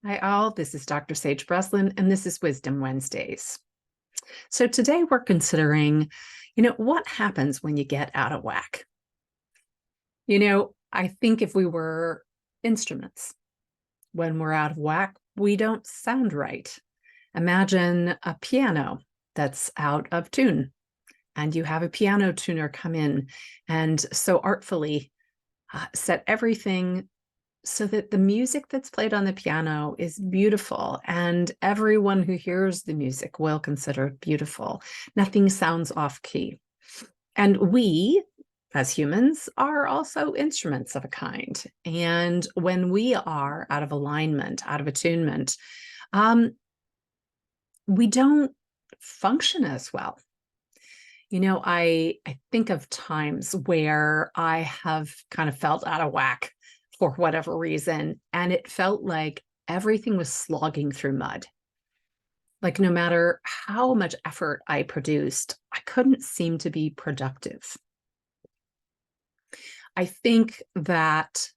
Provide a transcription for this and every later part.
Hi, all. This is Dr. Sage Breslin, and this is Wisdom Wednesdays. So today we're considering, what happens when you get out of whack? I think if we were instruments, when we're out of whack, we don't sound right. Imagine a piano that's out of tune, and you have a piano tuner come in and so artfully set everything so that the music that's played on the piano is beautiful and everyone who hears the music will consider it beautiful. Nothing sounds off key. And we, as humans, are also instruments of a kind. And when we are out of alignment, out of attunement, um, we don't function as well. I think of times where I have kind of felt out of whack for whatever reason, and it felt like everything was slogging through mud. Like no matter how much effort I produced, I couldn't seem to be productive. I think that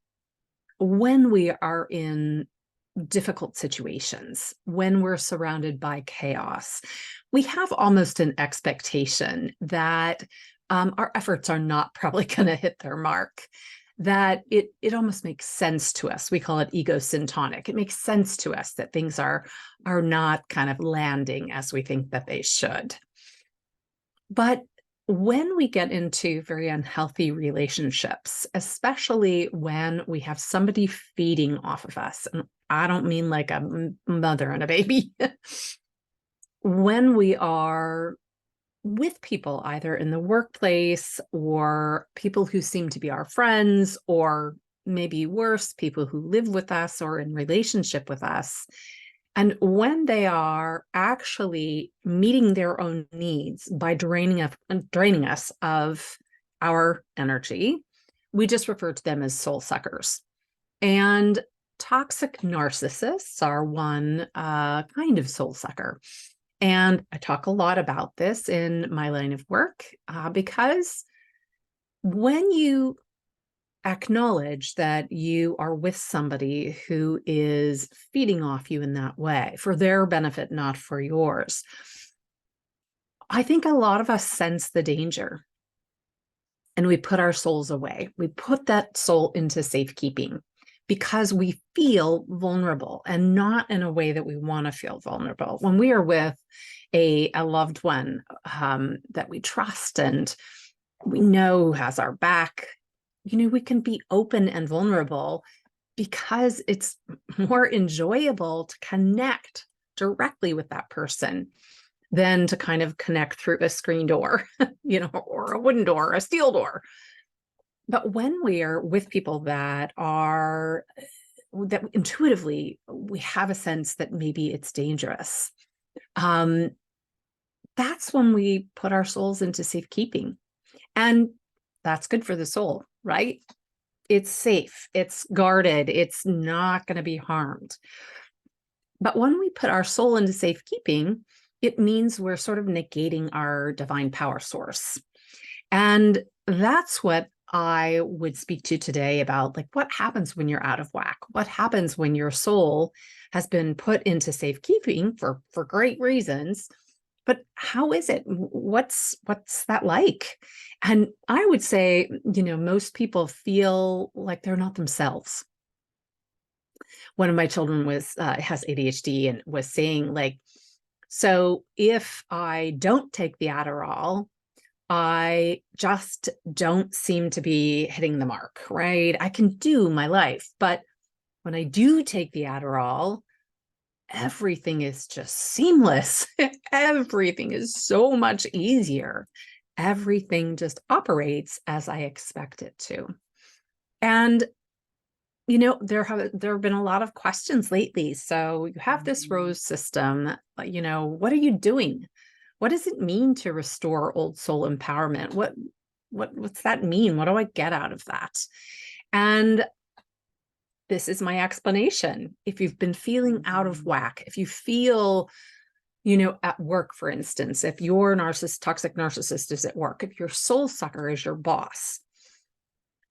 when we are in difficult situations, when we're surrounded by chaos, we have almost an expectation that our efforts are not probably going to hit their mark, that it almost makes sense to us. We call it ego syntonic. It makes sense to us that things are not kind of landing as we think that they should. But when we get into very unhealthy relationships, especially when we have somebody feeding off of us, and I don't mean like a mother and a baby, when we are with people, either in the workplace or people who seem to be our friends, or maybe worse, people who live with us or in relationship with us, and when they are actually meeting their own needs by draining us of our energy, we just refer to them as soul suckers. And toxic narcissists are one kind of soul sucker. And I talk a lot about this in my line of work because when you acknowledge that you are with somebody who is feeding off you in that way for their benefit, not for yours, I think a lot of us sense the danger and we put our souls away. We put that soul into safekeeping because we feel vulnerable, and not in a way that we want to feel vulnerable. When we are with a loved one that we trust and we know has our back, we can be open and vulnerable because it's more enjoyable to connect directly with that person than to kind of connect through a screen door, or a wooden door, or a steel door. But when we are with people that intuitively we have a sense that maybe it's dangerous, that's when we put our souls into safekeeping. And that's good for the soul, right? It's safe, it's guarded, it's not going to be harmed. But when we put our soul into safekeeping, it means we're sort of negating our divine power source. And that's what I would speak to today about, like, what happens when you're out of whack? What happens when your soul has been put into safekeeping for great reasons? But how is it? What's that like? And I would say, most people feel like they're not themselves. One of my children has ADHD and was saying, like, so if I don't take the Adderall, I just don't seem to be hitting the mark, right? I can do my life, but when I do take the Adderall, everything is just seamless. Everything is so much easier. Everything just operates as I expect it to. And there have been a lot of questions lately. So you have this rose system, what are you doing? What does it mean to restore old soul empowerment? What's that mean? What do I get out of that? And this is my explanation. If you've been feeling out of whack, if you feel, at work, for instance, if your toxic narcissist is at work, if your soul sucker is your boss,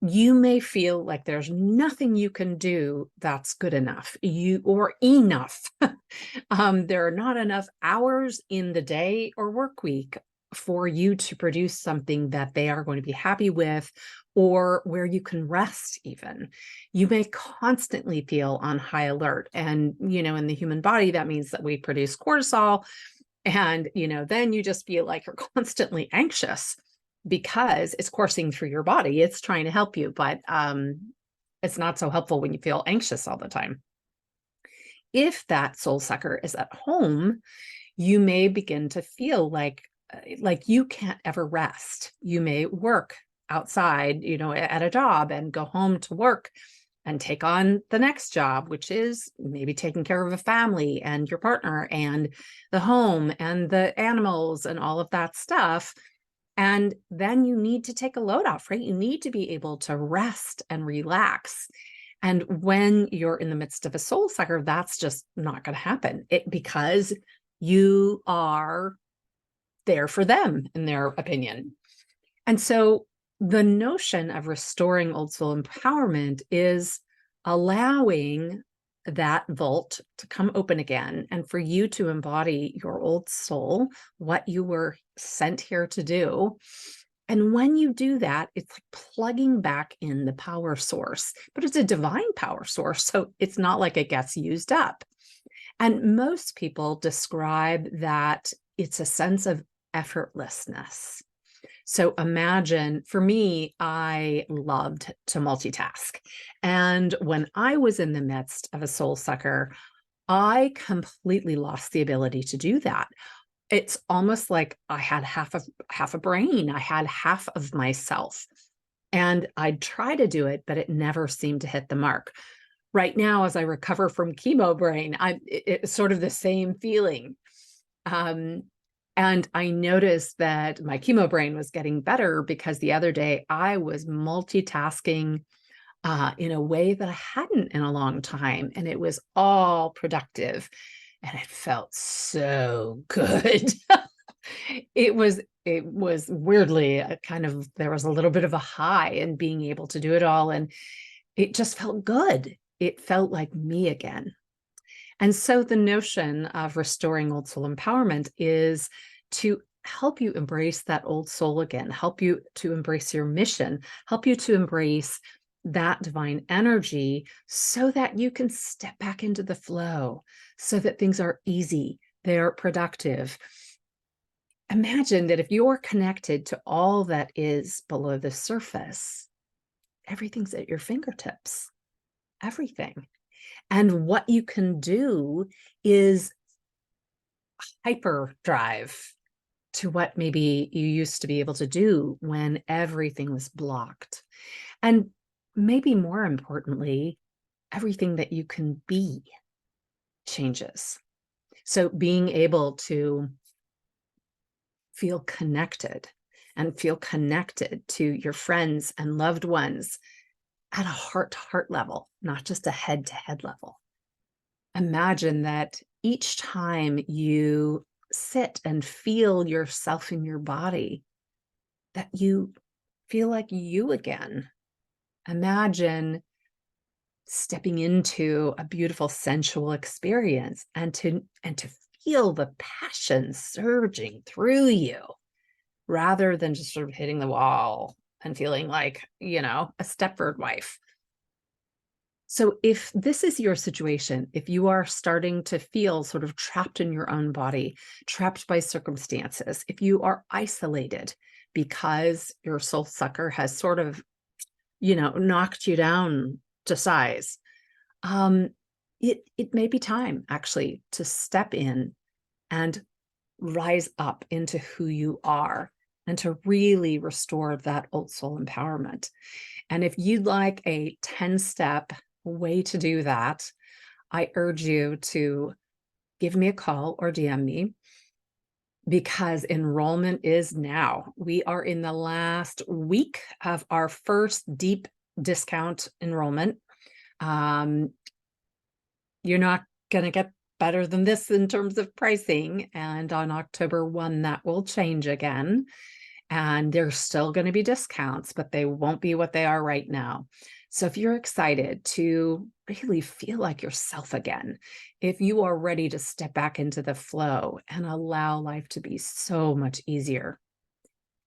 You may feel like there's nothing you can do that's good enough, or enough. There are not enough hours in the day or work week for you to produce something that they are going to be happy with, or where you can rest even. You may constantly feel on high alert. And, in the human body, that means that we produce cortisol. And, then you just feel like you're constantly anxious because it's coursing through your body. It's trying to help you, but it's not so helpful when you feel anxious all the time. If that soul sucker is at home, you may begin to feel like you can't ever rest. You may work outside, at a job, and go home to work and take on the next job, which is maybe taking care of a family and your partner and the home and the animals and all of that stuff. And then you need to take a load off, right? You need to be able to rest and relax. And when you're in the midst of a soul sucker, that's just not going to happen. Because you are there for them, in their opinion. And so the notion of restoring old soul empowerment is allowing that vault to come open again, and for you to embody your old soul, what you were sent here to do. And when you do that, it's like plugging back in the power source, but it's a divine power source. So it's not like it gets used up. And most people describe that it's a sense of effortlessness. So imagine, for me, I loved to multitask. And when I was in the midst of a soul sucker, I completely lost the ability to do that. It's almost like I had half a brain. I had half of myself. And I'd try to do it, but it never seemed to hit the mark. Right now, as I recover from chemo brain, it's sort of the same feeling. And I noticed that my chemo brain was getting better because the other day I was multitasking in a way that I hadn't in a long time. And it was all productive. And it felt so good. It was weirdly there was a little bit of a high in being able to do it all. And it just felt good. It felt like me again. And so the notion of restoring old soul empowerment is to help you embrace that old soul again, help you to embrace your mission, help you to embrace that divine energy so that you can step back into the flow, so that things are easy, they're productive. Imagine that if you're connected to all that is below the surface, everything's at your fingertips, everything. And what you can do is hyperdrive to what maybe you used to be able to do when everything was blocked. And maybe more importantly, everything that you can be changes. So being able to feel connected to your friends and loved ones at a heart-to-heart level, not just a head-to-head level. Imagine that each time you sit and feel yourself in your body, that you feel like you again. Imagine stepping into a beautiful sensual experience and to feel the passion surging through you, rather than just sort of hitting the wall and feeling like, a Stepford wife. So if this is your situation, if you are starting to feel sort of trapped in your own body, trapped by circumstances, if you are isolated because your soul sucker has sort of, knocked you down to size, it may be time actually to step in and rise up into who you are and to really restore that old soul empowerment. And if you'd like a 10-step way to do that, I urge you to give me a call or DM me, because enrollment is now. We are in the last week of our first deep discount enrollment. You're not going to get better than this in terms of pricing. And on October 1, that will change again. and there's still going to be discounts, but they won't be what they are right now. So if you're excited to really feel like yourself again, if you are ready to step back into the flow and allow life to be so much easier,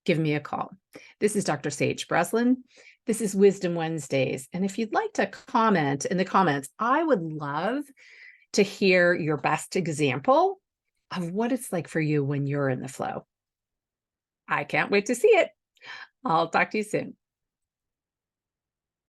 give me a call. This is Dr. Sage Breslin. This is Wisdom Wednesdays. And if you'd like to comment in the comments, I would love to hear your best example of what it's like for you when you're in the flow. I can't wait to see it. I'll talk to you soon.